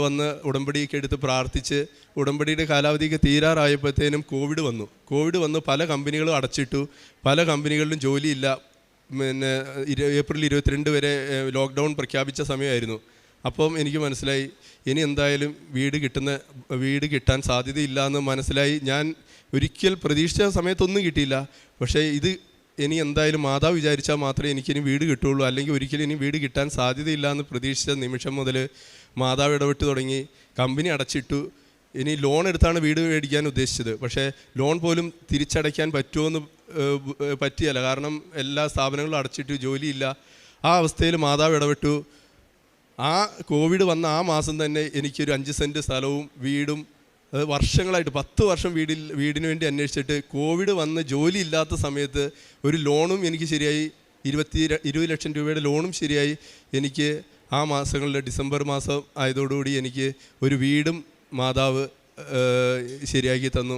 വന്ന് ഉടമ്പടിയൊക്കെ എടുത്ത് പ്രാർത്ഥിച്ച് ഉടമ്പടിയുടെ കാലാവധിക്ക് തീരാറായപ്പോഴത്തേനും കോവിഡ് വന്നു പല കമ്പനികളും അടച്ചിട്ടു, പല കമ്പനികളിലും ജോലിയില്ല. പിന്നെ ഏപ്രിൽ 22 വരെ ലോക്ക്ഡൗൺ പ്രഖ്യാപിച്ച സമയമായിരുന്നു. അപ്പം എനിക്ക് മനസ്സിലായി ഇനി എന്തായാലും വീട് കിട്ടാൻ സാധ്യതയില്ല എന്ന് മനസ്സിലായി. ഞാൻ ഒരിക്കൽ പ്രതീക്ഷിച്ച സമയത്തൊന്നും കിട്ടിയില്ല. പക്ഷേ ഇത് ഇനി എന്തായാലും മാതാവ് വിചാരിച്ചാൽ മാത്രമേ എനിക്കിനി വീട് കിട്ടുള്ളൂ, അല്ലെങ്കിൽ ഒരിക്കലും ഇനി വീട് കിട്ടാൻ സാധ്യതയില്ല എന്ന് പ്രതീക്ഷിച്ച നിമിഷം മുതൽ മാതാവ് ഇടപെട്ട് തുടങ്ങി. കമ്പനി അടച്ചിട്ടു. ഇനി ലോൺ എടുത്താണ് വീട് മേടിക്കാൻ ഉദ്ദേശിച്ചത്. പക്ഷേ ലോൺ പോലും തിരിച്ചടയ്ക്കാൻ പറ്റുമോയെന്ന് പറ്റിയല്ല, കാരണം എല്ലാ സ്ഥാപനങ്ങളും അടച്ചിട്ടു, ജോലിയില്ല. ആ അവസ്ഥയിൽ മാതാവ് ഇടപെട്ടു. ആ കോവിഡ് വന്ന ആ മാസം തന്നെ എനിക്കൊരു 5 സെൻറ്റ് സ്ഥലവും വീടും, അത് വർഷങ്ങളായിട്ട് 10 വർഷം വീടിന് വേണ്ടി അന്വേഷിച്ചിട്ട് കോവിഡ് വന്ന് ജോലി ഇല്ലാത്ത സമയത്ത് ഒരു ലോണും എനിക്ക് ശരിയായി. 20 ലക്ഷം രൂപയുടെ ലോണും ശരിയായി. എനിക്ക് ആ മാസങ്ങളിൽ ഡിസംബർ മാസം ആയതോടുകൂടി എനിക്ക് ഒരു വീടും മാതാവ് ശരിയാക്കി തന്നു.